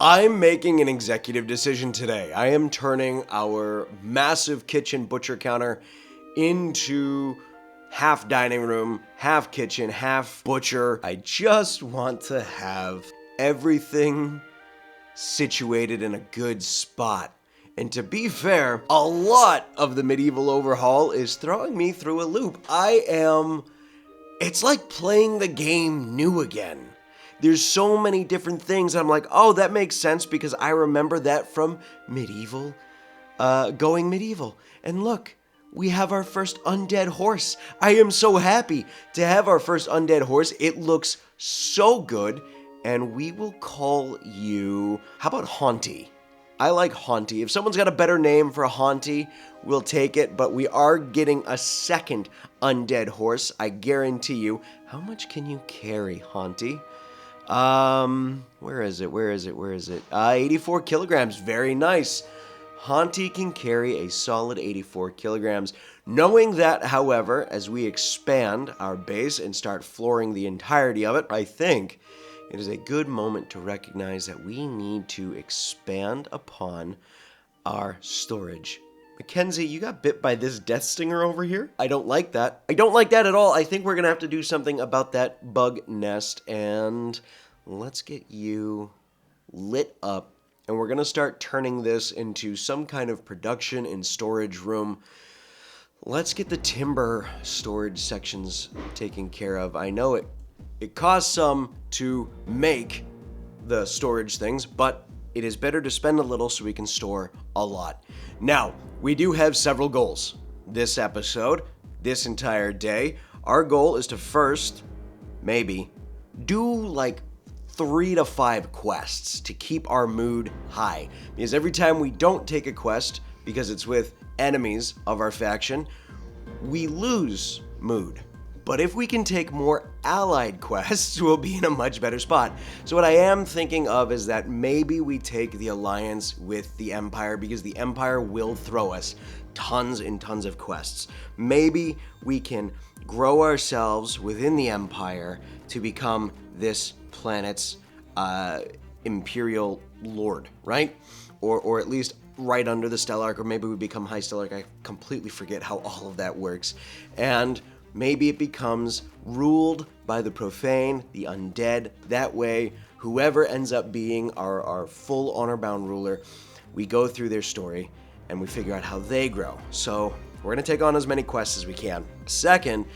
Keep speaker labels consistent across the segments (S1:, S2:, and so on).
S1: I'm making an executive decision today. I am turning our massive kitchen butcher counter into half dining room, half kitchen, half butcher. I just want to have everything situated in a good spot. And to be fair, a lot of the Medieval Overhaul is throwing me through a loop. It's like playing the game new again. There's so many different things. I'm like, oh, that makes sense because I remember that from Medieval, going Medieval. And look, we have our first undead horse. I am so happy to have our first undead horse. It looks so good. And we will call you, how about Haunty? I like Haunty. If someone's got a better name for Haunty, we'll take it. But we are getting a second undead horse, I guarantee you. How much can you carry, Haunty? Where is it? 84 kilograms. Very nice. Haunty can carry a solid 84 kilograms. Knowing that, however, as we expand our base and start flooring the entirety of it, I think it is a good moment to recognize that we need to expand upon our storage. Mackenzie, you got bit by this death stinger over here? I don't like that. I don't like that at all. I think we're going to have to do something about that bug nest. And let's get you lit up. And we're going to start turning this into some kind of production and storage room. Let's get the timber storage sections taken care of. I know it costs some to make the storage things, but it is better to spend a little so we can store a lot. Now, we do have several goals this episode, this entire day. Our goal is to first, maybe, do like 3 to 5 quests to keep our mood high. Because every time we don't take a quest, because it's with enemies of our faction, we lose mood. But if we can take more allied quests, we'll be in a much better spot. So what I am thinking of is that maybe we take the alliance with the Empire, because the Empire will throw us tons and tons of quests. Maybe we can grow ourselves within the Empire to become this planet's Imperial Lord, right? Or at least right under the Stellarch, or maybe we become High Stellarch. I completely forget how all of that works. And maybe it becomes ruled by the Profaned, the undead. That way, whoever ends up being our full honor-bound ruler, we go through their story and we figure out how they grow. So we're going to take on as many quests as we can. Second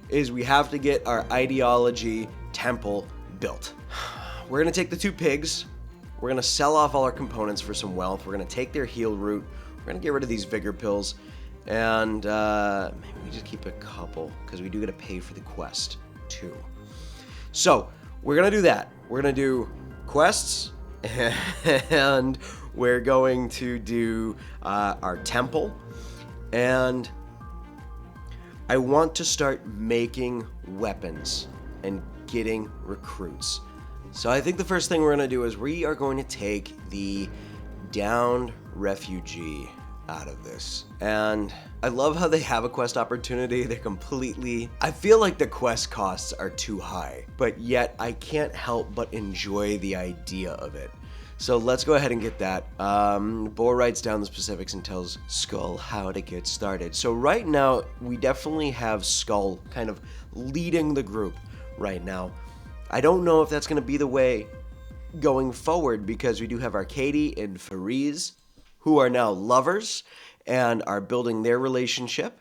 S1: is we have to get our ideology temple built. We're going to take the 2 pigs. We're going to sell off all our components for some wealth. We're going to take their heal root. We're going to get rid of these vigor pills. And maybe we just keep a couple, because we do get to pay for the quest too. So we're going to do that. We're going to do quests, and we're going to do our temple. And I want to start making weapons and getting recruits. So I think the first thing we're going to do is we are going to take the downed refugee out of this. And I love how they have a quest opportunity. They're completely, I feel like the quest costs are too high, but yet I can't help but enjoy the idea of it. So let's go ahead and get that. Boar writes down the specifics and tells Skull how to get started. So right now, we definitely have Skull kind of leading the group right now. I don't know if that's going to be the way going forward, because we do have Arcady and Fariz, who are now lovers and are building their relationship.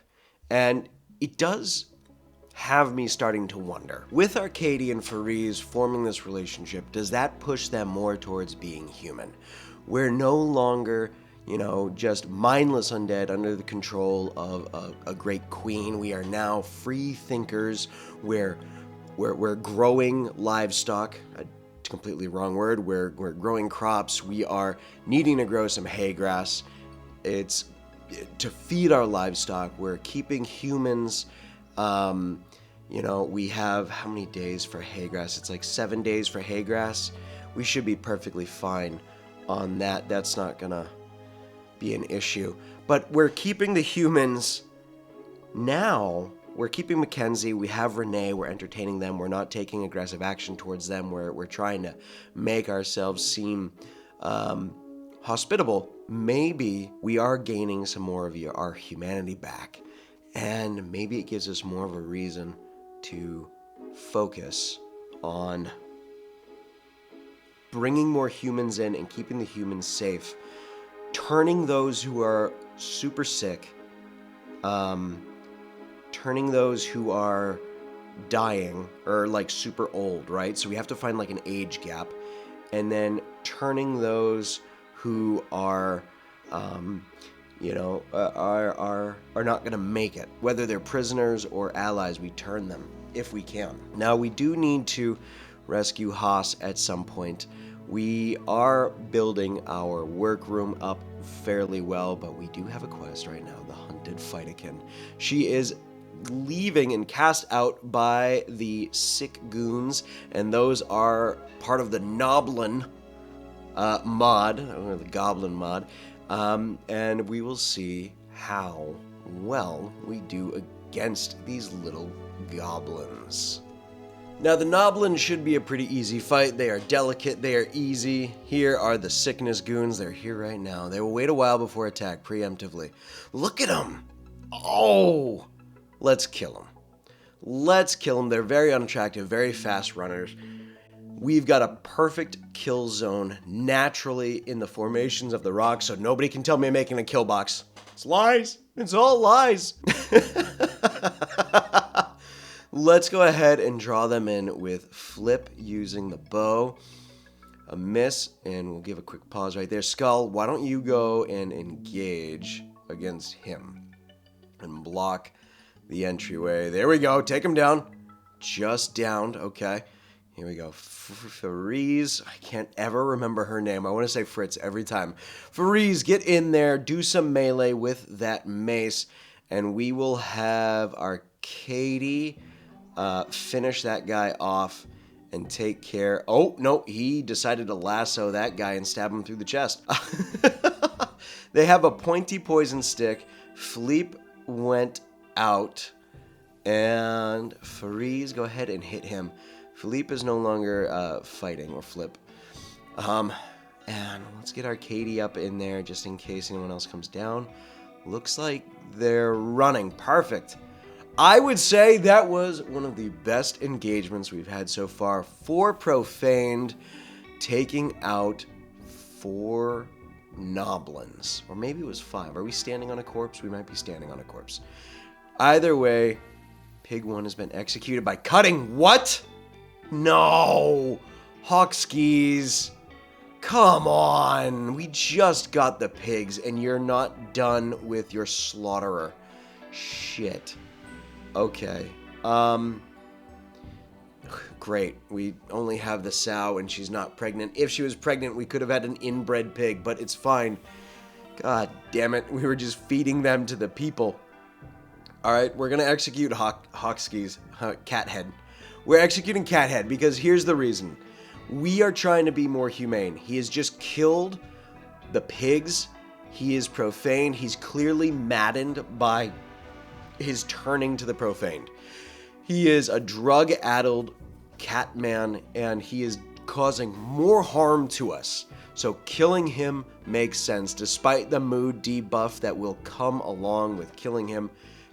S1: And it does have me starting to wonder, with Arcady and Fariz forming this relationship, does that push them more towards being human? We're no longer, just mindless undead under the control of a great queen. We are now free thinkers. We're growing livestock. Completely wrong word. We're growing crops. We are needing to grow some hay grass. It's to feed our livestock. We're keeping humans. We have how many days for hay grass? It's like 7 days for hay grass. We should be perfectly fine on that. That's not gonna be an issue. But we're keeping the humans now. We're keeping Mackenzie, we have Renee, we're entertaining them, we're not taking aggressive action towards them, we're trying to make ourselves seem hospitable, maybe we are gaining some more of our humanity back. And maybe it gives us more of a reason to focus on bringing more humans in and keeping the humans safe, turning those who are super sick, turning those who are dying or like super old, right? So we have to find like an age gap, and then turning those who are are not going to make it, whether they're prisoners or allies. We turn them if we can. Now we do need to rescue Haas at some point. We are building our workroom up fairly well, but we do have a quest right now, the Hunted Fightikin. She is leaving and cast out by the sick goons, and those are part of the Noblin mod, or the Goblin mod, and we will see how well we do against these little goblins. Now, the Noblins should be a pretty easy fight. They are delicate, they are easy. Here are the sickness goons. They're here right now. They will wait a while before attack, preemptively. Look at them! Oh! Let's kill them. Let's kill them. They're very unattractive, very fast runners. We've got a perfect kill zone naturally in the formations of the rock, so nobody can tell me I'm making a kill box. It's lies. It's all lies. Let's go ahead and draw them in with Flip using the bow. A miss, and we'll give a quick pause right there. Skull, why don't you go and engage against him and block the entryway. There we go. Take him down. Just downed. Okay. Here we go. Fariz. I can't ever remember her name. I want to say Fritz every time. Fariz, get in there. Do some melee with that mace. And we will have our Katie finish that guy off and take care. Oh, no. He decided to lasso that guy and stab him through the chest. They have a pointy poison stick. Philippe went out, and Fariz, go ahead and hit him. Philippe is no longer fighting, or Flip. And let's get our Katie up in there just in case anyone else comes down. Looks like they're running. Perfect. I would say that was one of the best engagements we've had so far. 4 Profaned, taking out 4 Noblins. Or maybe it was 5. Are we standing on a corpse? We might be standing on a corpse. Either way, Pig 1 has been executed by cutting. What? No! Hawkskis. Come on. We just got the pigs, and you're not done with your slaughterer. Shit. Okay. Great. We only have the sow, and she's not pregnant. If she was pregnant, we could have had an inbred pig, but it's fine. God damn it. We were just feeding them to the people. Alright, we're going to execute Hawkskis, Cathead. We're executing Cathead because here's the reason. We are trying to be more humane. He has just killed the pigs. He is profaned. He's clearly maddened by his turning to the profaned. He is a drug-addled cat man, and he is causing more harm to us. So killing him makes sense, despite the mood debuff that will come along with killing him.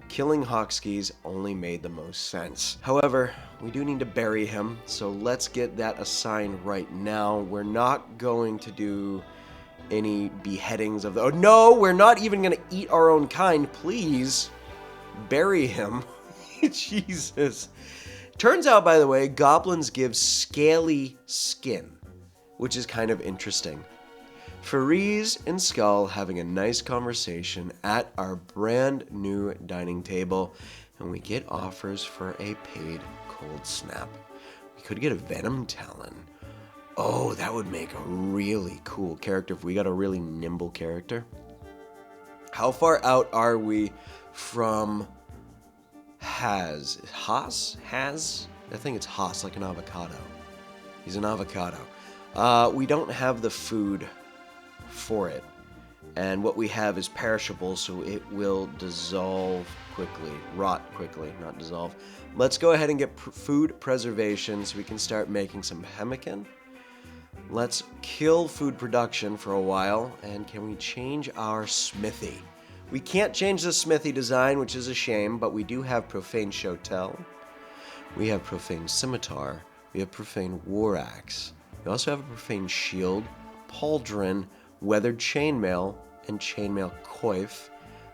S1: Killing Hawkskis only made the most sense. However, we do need to bury him, so let's get that assigned right now. We're not going to do any beheadings of the... Oh, no, we're not even going to eat our own kind. Please, bury him. Jesus. Turns out, by the way, goblins give scaly skin, which is kind of interesting. Fariz and Skull having a nice conversation at our brand new dining table, and we get offers for a paid cold snap. We could get a Venom Talon. Oh, that would make a really cool character if we got a really nimble character. How far out are we from Haas? I think it's Haas, like an avocado. He's an avocado. We don't have the food for it, and what we have is perishable, so it will dissolve quickly, rot quickly, not dissolve. Let's go ahead and get food preservation so we can start making some pemmican. Let's kill food production for a while, and can we change our smithy? We can't change the smithy design, which is a shame, but we do have Profaned Shotel. We have Profaned Scimitar. We have Profaned War Axe. We also have a Profaned Shield, Pauldron, Weathered Chainmail, and Chainmail Coif,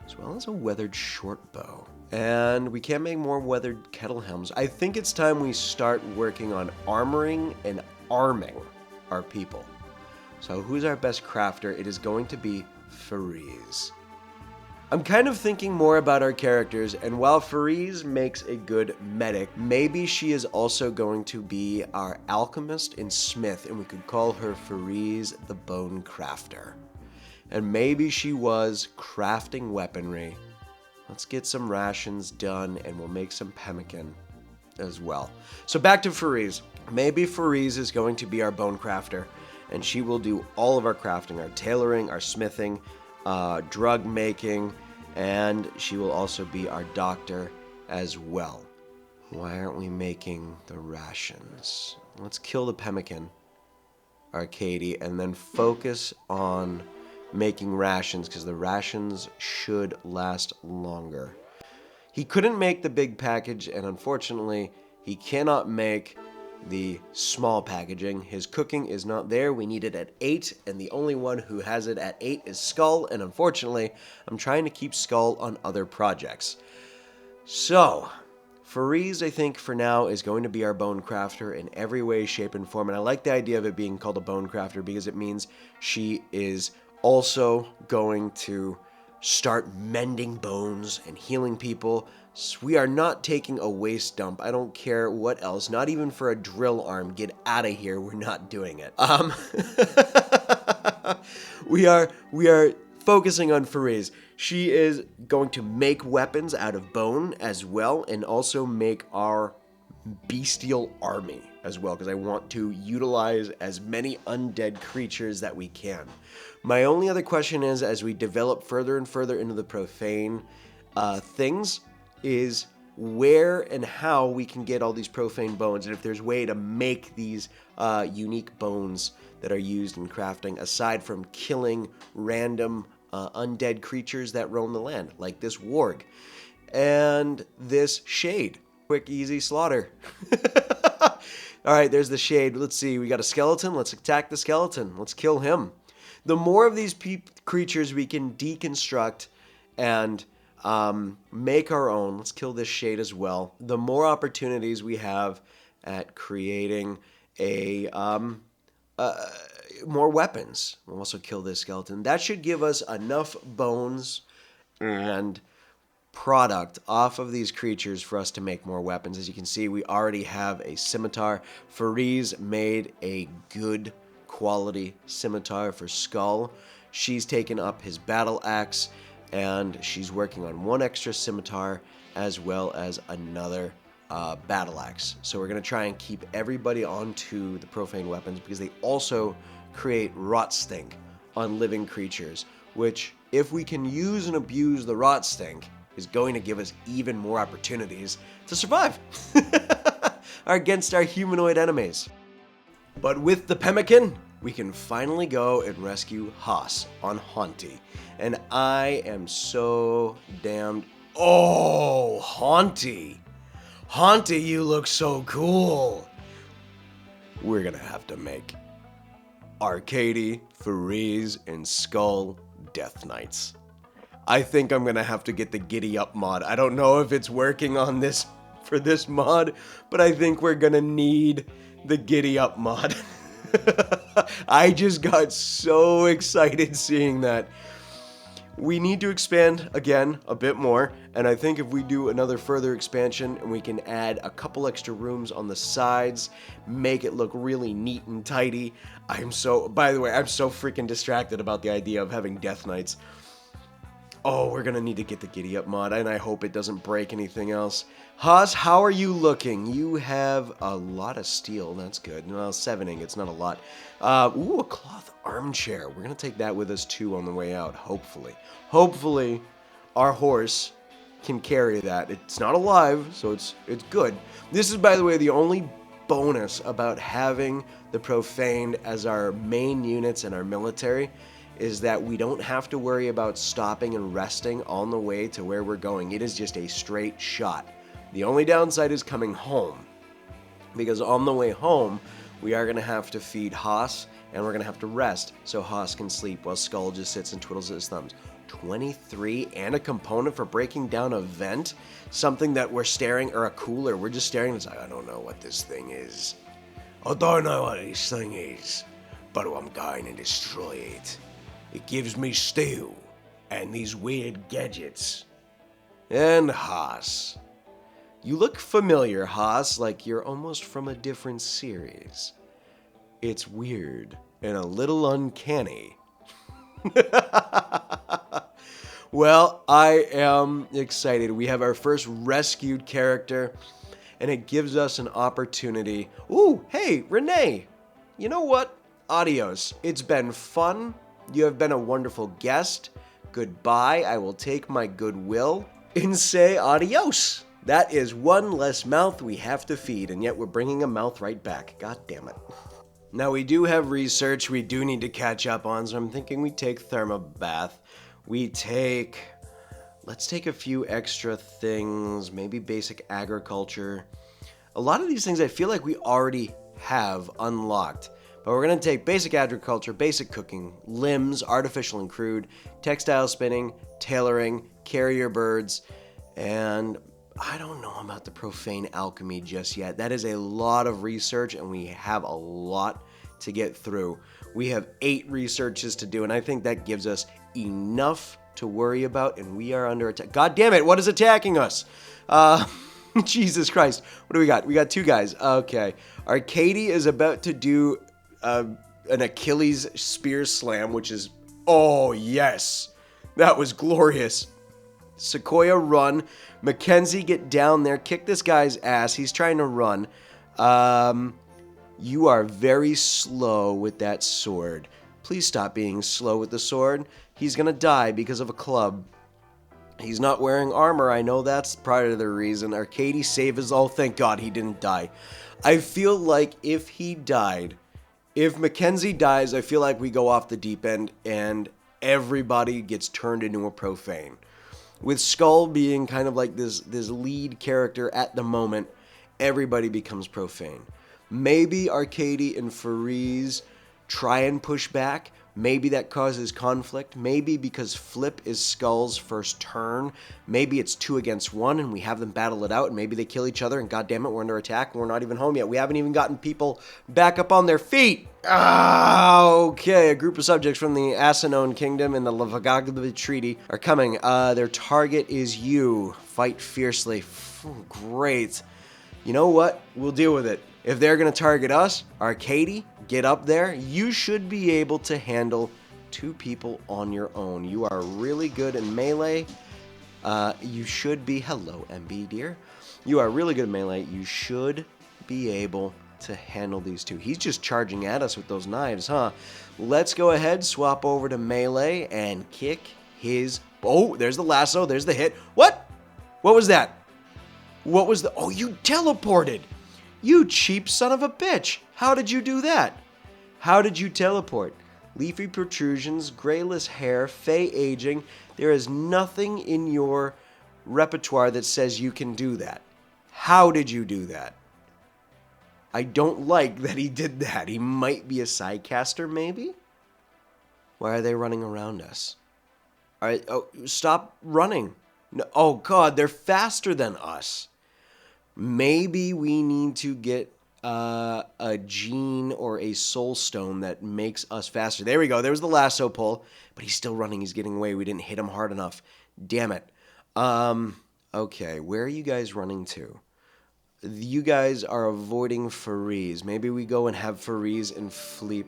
S1: as well as a Weathered Shortbow. And we can't make more Weathered Kettle Helms. I think it's time we start working on armoring and arming our people. So who's our best crafter? It is going to be Fariz. I'm kind of thinking more about our characters, and while Fariz makes a good medic, maybe she is also going to be our alchemist and smith, and we could call her Fariz the Bone Crafter. And maybe she was crafting weaponry. Let's get some rations done, and we'll make some pemmican as well. So back to Fariz. Maybe Fariz is going to be our bone crafter, and she will do all of our crafting, our tailoring, our smithing, drug making, and she will also be our doctor as well. Why aren't we making the rations? Let's kill the pemmican, Arcady, and then focus on making rations, because the rations should last longer. He couldn't make the big package, and unfortunately, he cannot make the small packaging. His cooking is not there. We need it at 8, and the only one who has it at 8 is Skull, and unfortunately, I'm trying to keep Skull on other projects. So, Fariz, I think, for now, is going to be our bone crafter in every way, shape, and form, and I like the idea of it being called a bone crafter because it means she is also going to start mending bones and healing people. So we are not taking a waste dump. I don't care what else, not even for a drill arm. Get out of here. We're not doing it. We are focusing on Fariz. She is going to make weapons out of bone as well, and also make our bestial army as well, because I want to utilize as many undead creatures that we can. My only other question is, as we develop further and further into the profane things, is where and how we can get all these profane bones, and if there's a way to make these unique bones that are used in crafting, aside from killing random undead creatures that roam the land, like this warg and this shade. Quick, easy slaughter. All right, there's the shade. Let's see, we got a skeleton. Let's attack the skeleton. Let's kill him. The more of these creatures we can deconstruct and make our own, let's kill this shade as well, the more opportunities we have at creating more weapons. We'll also kill this skeleton. That should give us enough bones and product off of these creatures for us to make more weapons. As you can see, we already have a scimitar. Fariz made a good quality scimitar for Skull. She's taken up his battle axe, and she's working on one extra scimitar as well as another battle axe. So we're going to try and keep everybody onto the profane weapons, because they also create rot stink on living creatures, which, if we can use and abuse the rot stink, is going to give us even more opportunities to survive against our humanoid enemies. But with the pemmican, we can finally go and rescue Haas on Haunty. And I am so damned... Oh, Haunty! Haunty, you look so cool! We're gonna have to make Arcady, Fariz, and Skull Death Knights. I think I'm gonna have to get the Giddy Up mod. I don't know if it's working on this for this mod, but I think we're gonna need the Giddy Up mod. I just got so excited seeing that. We need to expand again a bit more, and I think if we do another further expansion and we can add a couple extra rooms on the sides, make it look really neat and tidy. By the way, I'm so freaking distracted about the idea of having Death Knights. Oh, we're gonna need to get the Giddy Up mod, and I hope it doesn't break anything else. Haas, how are you looking? You have a lot of steel. That's good. Well, 7 ingots, not a lot. Ooh, a cloth armchair. We're gonna take that with us too on the way out, hopefully. Hopefully, our horse can carry that. It's not alive, so it's good. This is, by the way, the only bonus about having the Profaned as our main units in our military is that we don't have to worry about stopping and resting on the way to where we're going. It is just a straight shot. The only downside is coming home, because on the way home, we are going to have to feed Haas, and we're going to have to rest so Haas can sleep while Skull just sits and twiddles his thumbs. 23 and a component for breaking down a vent? Something that we're staring, or a cooler, we're just staring and it's like, I don't know what this thing is. I don't know what this thing is, but I'm going to destroy it. It gives me steel and these weird gadgets. And Haas. You look familiar, Haas, like you're almost from a different series. It's weird and a little uncanny. Well, I am excited. We have our first rescued character, and it gives us an opportunity. Ooh, hey, Renee. You know what? Adios. It's been fun. You have been a wonderful guest. Goodbye. I will take my goodwill and say adios. That is one less mouth we have to feed, and yet we're bringing a mouth right back. God damn it. Now, we do have research we do need to catch up on, so I'm thinking we take Thermobath. Let's take a few extra things, maybe basic agriculture. A lot of these things I feel like we already have unlocked. But we're going to take basic agriculture, basic cooking, limbs, artificial and crude, textile spinning, tailoring, carrier birds, and I don't know about the profane alchemy just yet. That is a lot of research, and we have a lot to get through. We have 8 researches to do, and I think that gives us enough to worry about, and we are under attack. God damn it, what is attacking us? Jesus Christ. What do we got? We got 2 guys. Okay. Arcady is about to do an Achilles spear slam, which is, oh yes, that was glorious. Sequoia, run. Mackenzie, get down there. Kick this guy's ass. He's trying to run. You are very slow with that sword. Please stop being slow with the sword. He's gonna die because of a club. He's not wearing armor. I know that's part of the reason. Arcady save us all. Thank God he didn't die. I feel like if he died, if Mackenzie dies, I feel like we go off the deep end and everybody gets turned into a profane. With Skull being kind of like this lead character at the moment, everybody becomes profane. Maybe Arcady and Fareeze try and push back. Maybe that causes conflict. Maybe because Flip is Skull's first turn. Maybe it's 2 against 1 and we have them battle it out, and maybe they kill each other and goddammit, we're under attack and we're not even home yet. We haven't even gotten people back up on their feet. Okay. A group of subjects from the Asinone Kingdom and the Lavagagba Treaty are coming. Their target is you. Fight fiercely. Great. You know what? We'll deal with it. If they're going to target us, Arcady, get up there. You should be able to handle 2 people on your own. You are really good in melee. You should be... Hello, MB, dear. You are really good in melee. You should be able to handle these 2. He's just charging at us with those knives, huh? Let's go ahead, swap over to melee, and kick his... Oh, there's the lasso. There's the hit. What? What was that? What was the... Oh, you teleported. You cheap son of a bitch. How did you do that? How did you teleport? Leafy protrusions, grayless hair, fey aging. There is nothing in your repertoire that says you can do that. How did you do that? I don't like that he did that. He might be a sidecaster, maybe? Why are they running around us? All right, oh, stop running. No, oh, God, they're faster than us. Maybe we need to get a gene or a soul stone that makes us faster. There we go. There was the lasso pull, but he's still running. He's getting away. We didn't hit him hard enough. Damn it. Okay, where are you guys running to? You guys are avoiding Fareeze. Maybe we go and have Fareeze and Fleep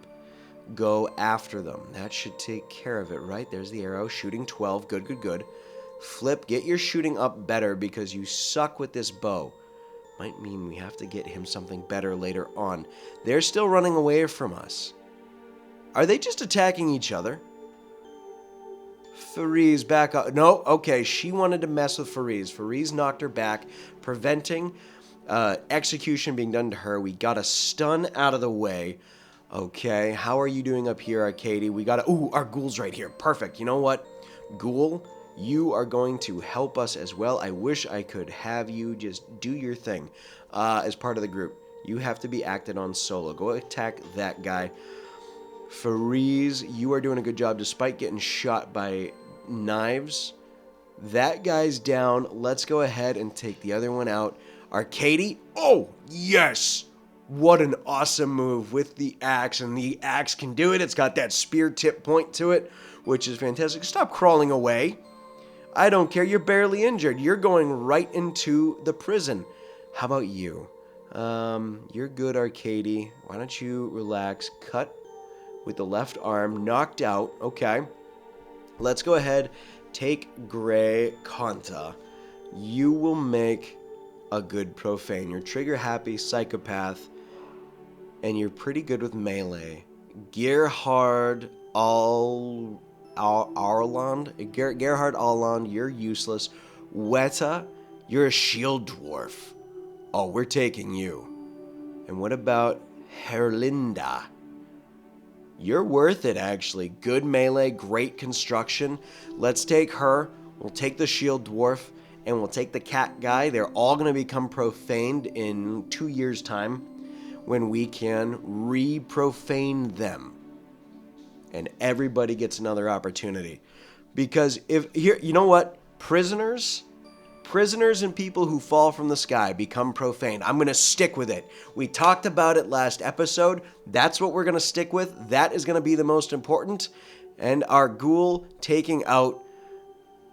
S1: go after them. That should take care of it, right? There's the arrow. Shooting 12. Good, good, good. Flip, get your shooting up better because you suck with this bow. Might mean we have to get him something better later on. They're still running away from us. Are they just attacking each other? Fareeze, back up. No, okay, she wanted to mess with Fareeze. Fareeze knocked her back, preventing execution being done to her. We got a stun out of the way. Okay, how are you doing up here, Arcady? We got ooh, our ghoul's right here. Perfect. You know what? Ghoul, you are going to help us as well. I wish I could have you just do your thing as part of the group. You have to be acted on solo. Go attack that guy. Fariz, you are doing a good job despite getting shot by knives. That guy's down. Let's go ahead and take the other one out. Arcady. Oh, yes. What an awesome move with the axe. And the axe can do it. It's got that spear tip point to it, which is fantastic. Stop crawling away. I don't care. You're barely injured. You're going right into the prison. How about you? You're good, Arcady. Why don't you relax? Cut with the left arm. Knocked out. Okay. Let's go ahead. Take Gray Kanta. You will make a good Profane. You're trigger happy, psychopath, and you're pretty good with melee. Gerhard Arland, you're useless. Weta, you're a shield dwarf. Oh, we're taking you. And what about Herlinda? You're worth it, actually. Good melee, great construction. Let's take her. We'll take the shield dwarf, and we'll take the cat guy. They're all going to become profaned in 2 years' time when we can re-profane them. And everybody gets another opportunity. Because if here, you know what? Prisoners and people who fall from the sky become profaned. I'm going to stick with it. We talked about it last episode. That's what we're going to stick with. That is going to be the most important. And our ghoul taking out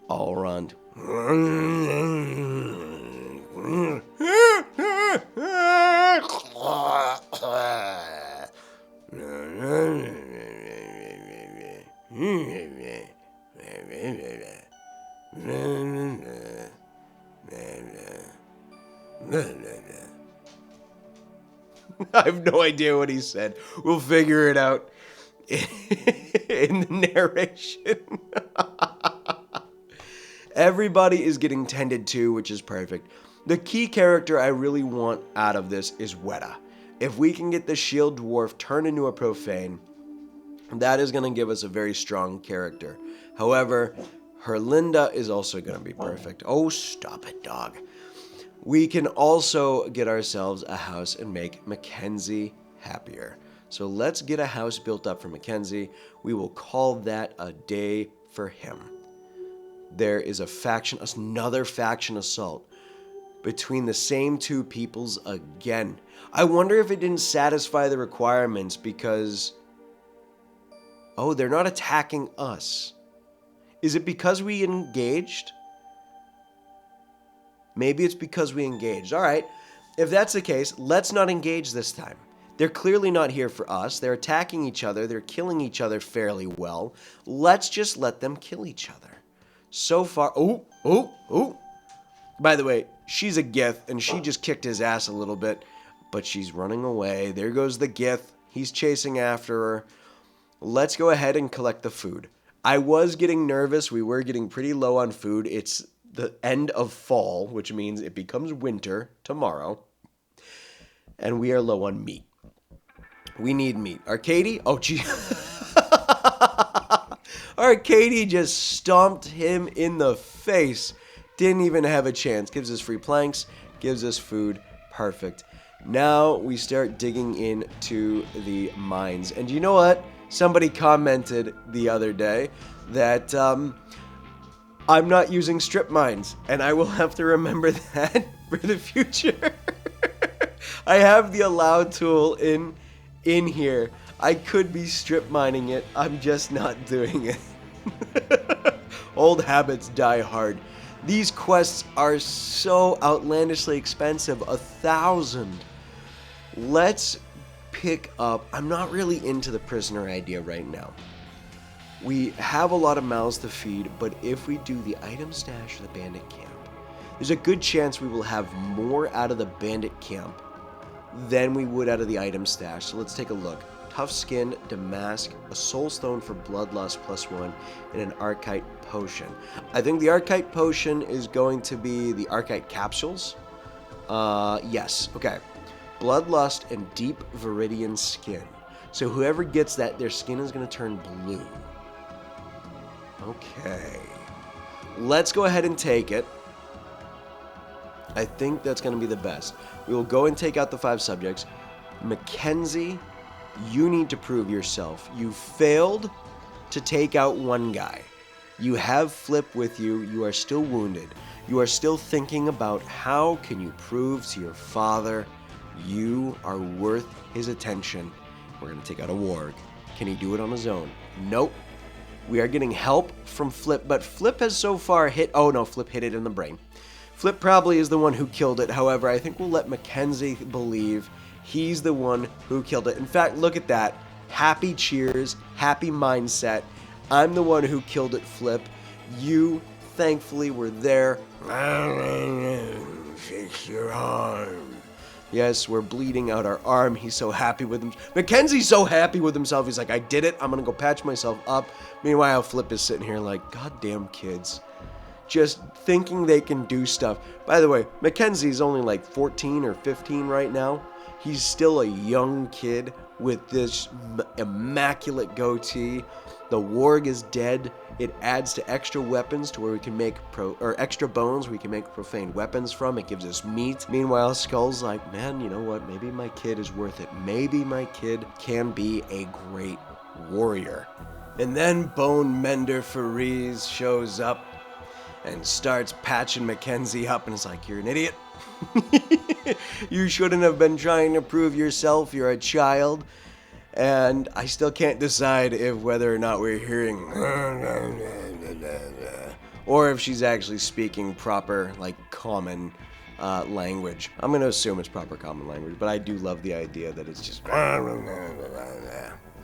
S1: Allround. I have no idea what he said. We'll figure it out in the narration. Everybody is getting tended to, which is perfect. The key character I really want out of this is Weta. If we can get the shield dwarf turned into a profane, that is going to give us a very strong character. However, Herlinda is also going to be perfect. Oh, stop it, dog. We can also get ourselves a house and make Mackenzie happier. So let's get a house built up for Mackenzie. We will call that a day for him. There is a faction, another faction assault between the same two peoples again. I wonder if it didn't satisfy the requirements because... Oh, they're not attacking us. Is it because we engaged? Maybe it's because we engaged. All right. If that's the case, let's not engage this time. They're clearly not here for us. They're attacking each other. They're killing each other fairly well. Let's just let them kill each other. So far... Oh. By the way, she's a Gith, and she just kicked his ass a little bit. But she's running away. There goes the Gith. He's chasing after her. Let's go ahead and collect the food. I was getting nervous. We were getting pretty low on food. It's the end of fall, which means it becomes winter tomorrow. And we are low on meat. We need meat. Arcady? Oh, gee. Arcady just stomped him in the face. Didn't even have a chance. Gives us free planks. Gives us food. Perfect. Now we start digging into the mines. And you know what? Somebody commented the other day that I'm not using strip mines. And I will have to remember that for the future. I have the allow tool in here. I could be strip mining it. I'm just not doing it. Old habits die hard. These quests are so outlandishly expensive. 1,000. Let's pick up... I'm not really into the prisoner idea right now. We have a lot of mouths to feed, but if we do the item stash or the bandit camp, there's a good chance we will have more out of the bandit camp than we would out of the item stash. So let's take a look. Tough skin, damask, a soul stone for bloodlust +1, and an archite potion. I think the archite potion is going to be the archite capsules. Yes. Okay. Bloodlust and deep viridian skin. So whoever gets that, their skin is going to turn blue. Okay. Let's go ahead and take it. I think that's going to be the best. We will go and take out the 5 subjects. Mackenzie, you need to prove yourself. You failed to take out 1 guy. You have Flip with you. You are still wounded. You are still thinking about how can you prove to your father you are worth his attention. We're going to take out a warg. Can he do it on his own? Nope. We are getting help from Flip, but Flip has so far hit... Oh, no, Flip hit it in the brain. Flip probably is the one who killed it. However, I think we'll let Mackenzie believe he's the one who killed it. In fact, look at that. Happy cheers, happy mindset. I'm the one who killed it, Flip. You, thankfully, were there. Fix your arm. Yes, we're bleeding out our arm. He's so happy with him. Mackenzie's so happy with himself. He's like, I did it. I'm going to go patch myself up. Meanwhile, Flip is sitting here like, goddamn kids. Just thinking they can do stuff. By the way, Mackenzie's only like 14 or 15 right now. He's still a young kid with this immaculate goatee. The warg is dead. It adds to extra weapons to where we can make extra bones we can make profaned weapons from. It gives us meat. Meanwhile, Skull's like, man, you know what? Maybe my kid is worth it. Maybe my kid can be a great warrior. And then Bone Mender Fariz shows up and starts patching Mackenzie up and is like, you're an idiot. You shouldn't have been trying to prove yourself. You're a child. And I still can't decide if whether or not we're hearing or if she's actually speaking proper, like, common language. I'm going to assume it's proper common language, but I do love the idea that it's just...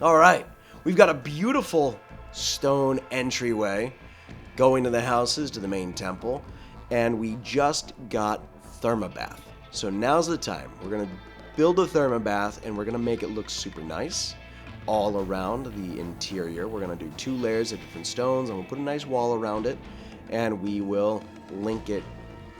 S1: All right. We've got a beautiful stone entryway going to the houses, to the main temple, and we just got thermobath. So now's the time. We're going to build a thermobath, and we're going to make it look super nice all around the interior. We're going to do 2 layers of different stones, and we'll put a nice wall around it, and we will link it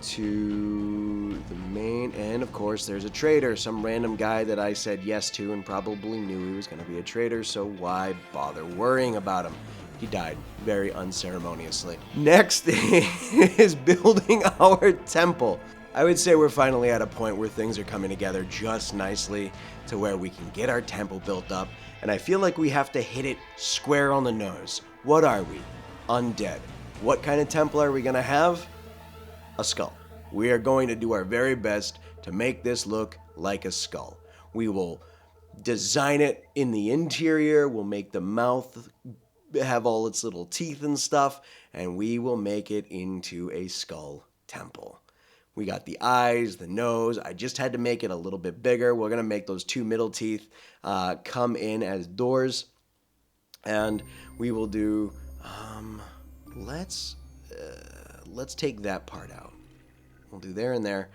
S1: to the main. And of course, there's a trader, some random guy that I said yes to and probably knew he was going to be a trader, so why bother worrying about him? He died very unceremoniously. Next is building our temple. I would say we're finally at a point where things are coming together just nicely to where we can get our temple built up, and I feel like we have to hit it square on the nose. What are we? Undead. What kind of temple are we going to have? A skull. We are going to do our very best to make this look like a skull. We will design it in the interior, we'll make the mouth have all its little teeth and stuff, and we will make it into a skull temple. We got the eyes, the nose. I just had to make it a little bit bigger. We're going to make those 2 middle teeth come in as doors. And we will do, let's take that part out. We'll do there and there.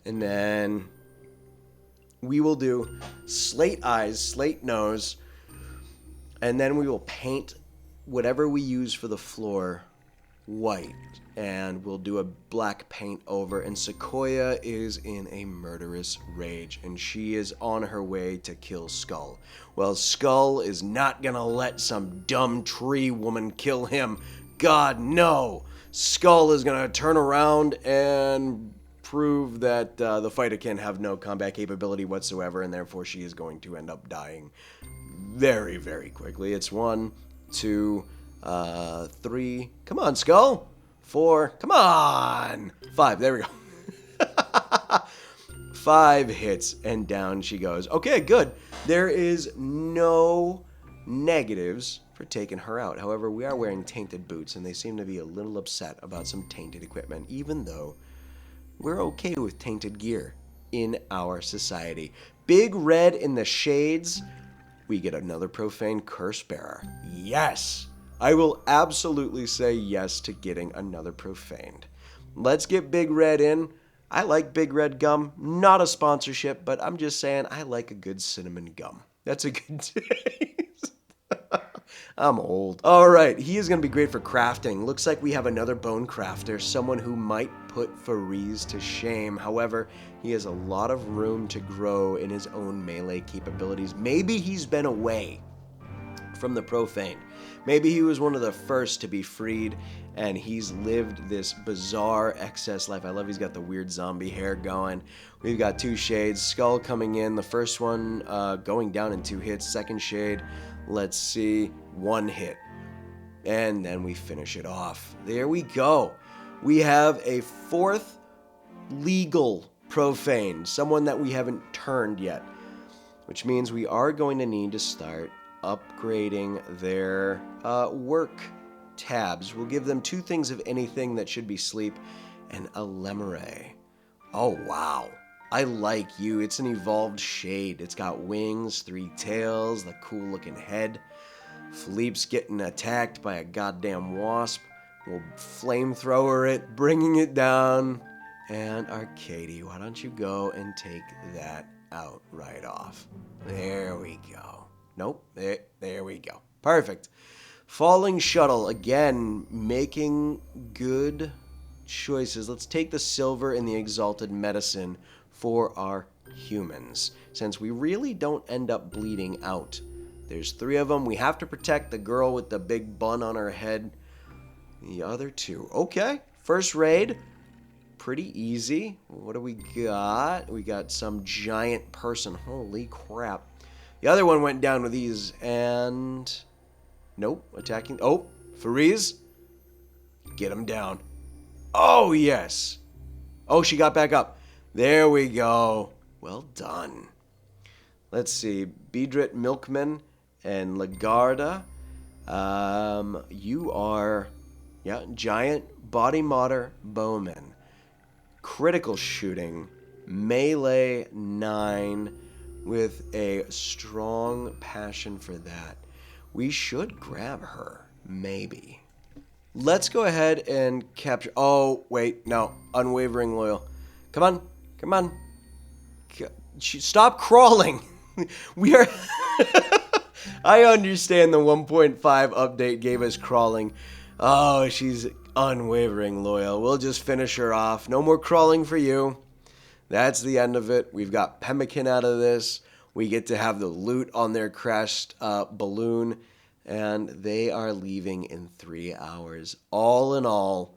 S1: And then we will do slate eyes, slate nose. And then we will paint whatever we use for the floor white. And we'll do a black paint over, and Sequoia is in a murderous rage, and she is on her way to kill Skull. Well, Skull is not gonna let some dumb tree woman kill him. God, no! Skull is gonna turn around and prove that the fighter can have no combat capability whatsoever, and therefore she is going to end up dying very, very quickly. It's 1, 2, 3. Come on, Skull! 4, come on! 5, there we go. 5 hits, and down she goes. Okay, good. There is no negatives for taking her out. However, we are wearing tainted boots, and they seem to be a little upset about some tainted equipment, even though we're okay with tainted gear in our society. Big red in the shades, we get another profane curse bearer. Yes! I will absolutely say yes to getting another profaned. Let's get Big Red in. I like Big Red gum. Not a sponsorship, but I'm just saying I like a good cinnamon gum. That's a good taste. I'm old. All right, he is going to be great for crafting. Looks like we have another bone crafter, someone who might put Fariz to shame. However, he has a lot of room to grow in his own melee capabilities. Maybe he's been away from the Profaned. Maybe he was one of the first to be freed, and he's lived this bizarre excess life. I love he's got the weird zombie hair going. We've got 2 shades. Skull coming in. The first one going down in 2 hits. Second shade, let's see, 1 hit. And then we finish it off. There we go. We have a 4th legal Profaned, someone that we haven't turned yet, which means we are going to need to start upgrading their work tabs. We'll give them 2 things of anything that should be sleep and a lemure. Oh, wow. I like you. It's an evolved shade. It's got wings, 3 tails, the cool looking head. Philippe's getting attacked by a goddamn wasp. We'll flamethrower it, bringing it down. And Arcady, why don't you go and take that out right off? There we go. Nope, there we go. Perfect. Falling Shuttle, again, making good choices. Let's take the silver and the exalted medicine for our humans, since we really don't end up bleeding out. There's 3 of them. We have to protect the girl with the big bun on her head. The other 2. Okay, first raid. Pretty easy. What do we got? We got some giant person. Holy crap. The other one went down with ease, and nope, attacking. Oh, Fariz, get him down. Oh, yes. Oh, she got back up. There we go. Well done. Let's see. Beedrit Milkman and Lagarda. You are, giant body modder bowman. Critical shooting. Melee 9. With a strong passion for that. We should grab her, maybe. Let's go ahead and capture... Oh, wait, no. Unwavering loyal. Come on, come on. Stop crawling. We are... I understand the 1.5 update gave us crawling. Oh, she's unwavering loyal. We'll just finish her off. No more crawling for you. That's the end of it. We've got pemmican out of this. We get to have the loot on their crashed balloon. And they are leaving in 3 hours. All in all,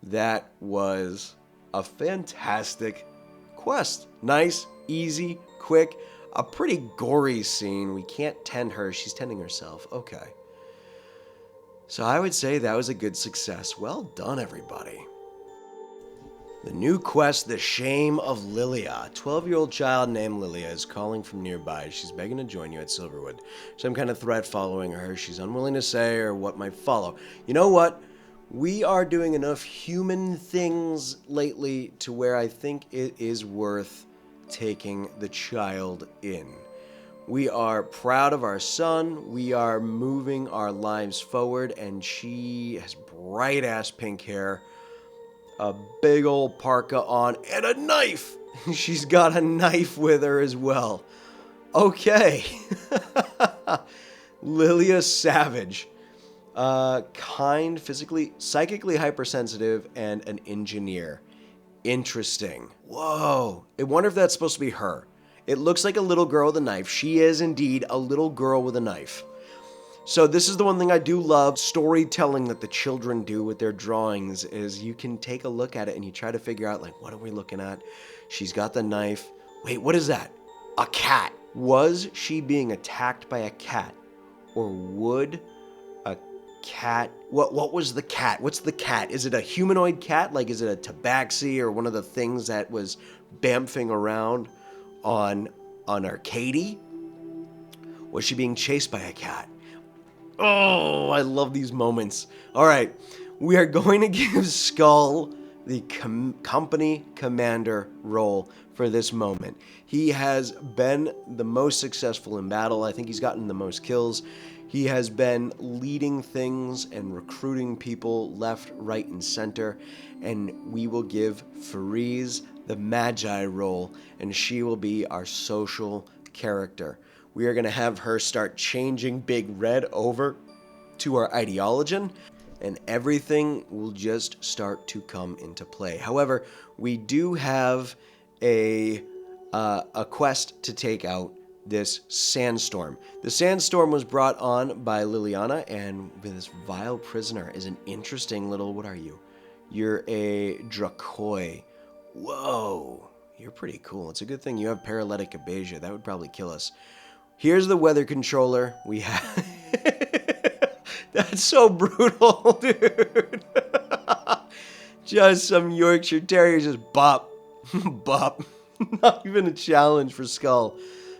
S1: that was a fantastic quest. Nice, easy, quick. A pretty gory scene. We can't tend her. She's tending herself. Okay. So I would say that was a good success. Well done, everybody. The new quest, The Shame of Lilia. A 12-year-old child named Lilia is calling from nearby. She's begging to join you at Silverwood. Some kind of threat following her. She's unwilling to say or what might follow. You know what? We are doing enough human things lately to where I think it is worth taking the child in. We are proud of our son. We are moving our lives forward, and she has bright-ass pink hair, a big old parka on, and a knife. She's got a knife with her as well. Okay. Lilia Savage. Kind, physically, psychically hypersensitive, and an engineer. Interesting. Whoa. I wonder if that's supposed to be her. It looks like a little girl with a knife. She is indeed a little girl with a knife. So this is the one thing I do love, storytelling that the children do with their drawings, is you can take a look at it and you try to figure out, like, what are we looking at? She's got the knife. Wait, what is that? A cat. Was she being attacked by a cat? Or would a cat... What was the cat? What's the cat? Is it a humanoid cat? Like, is it a tabaxi or one of the things that was bamfing around on Arcady? Was she being chased by a cat? Oh, I love these moments. All right, we are going to give Skull the company commander role for this moment. He has been the most successful in battle. I think he's gotten the most kills. He has been leading things and recruiting people left, right, and center. And we will give Fariz the Magi role, and she will be our social character. We are going to have her start changing Big Red over to our ideology, and everything will just start to come into play. However, we do have a quest to take out this sandstorm. The sandstorm was brought on by Liliana, and this vile prisoner is an interesting little, what are you? You're a Dracoi. Whoa, you're pretty cool. It's a good thing you have paralytic abasia. That would probably kill us. Here's the weather controller. We have... That's so brutal, dude. Just some Yorkshire Terriers just bop. Bop. Not even a challenge for Skull.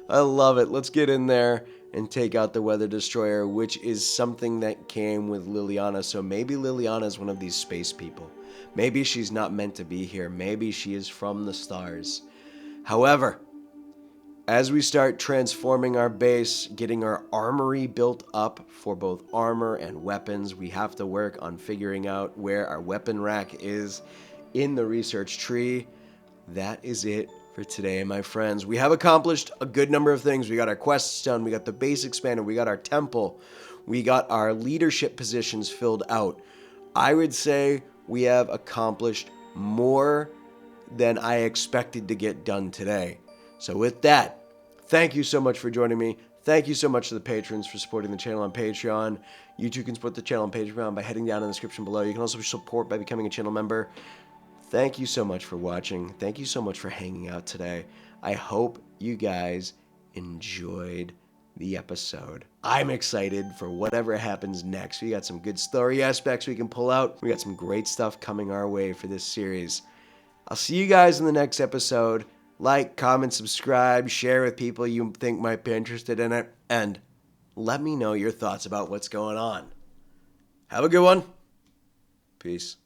S1: I love it. Let's get in there and take out the Weather Destroyer, which is something that came with Liliana. So maybe Liliana is one of these space people. Maybe she's not meant to be here. Maybe she is from the stars. However, as we start transforming our base, getting our armory built up for both armor and weapons, we have to work on figuring out where our weapon rack is in the research tree. That is it for today, my friends. We have accomplished a good number of things. We got our quests done, we got the base expanded, we got our temple, we got our leadership positions filled out. I would say we have accomplished more than I expected to get done today. So with that, thank you so much for joining me. Thank you so much to the patrons for supporting the channel on Patreon. You too can support the channel on Patreon by heading down in the description below. You can also support by becoming a channel member. Thank you so much for watching. Thank you so much for hanging out today. I hope you guys enjoyed the episode. I'm excited for whatever happens next. We got some good story aspects we can pull out. We got some great stuff coming our way for this series. I'll see you guys in the next episode. Like, comment, subscribe, share with people you think might be interested in it, and let me know your thoughts about what's going on. Have a good one. Peace.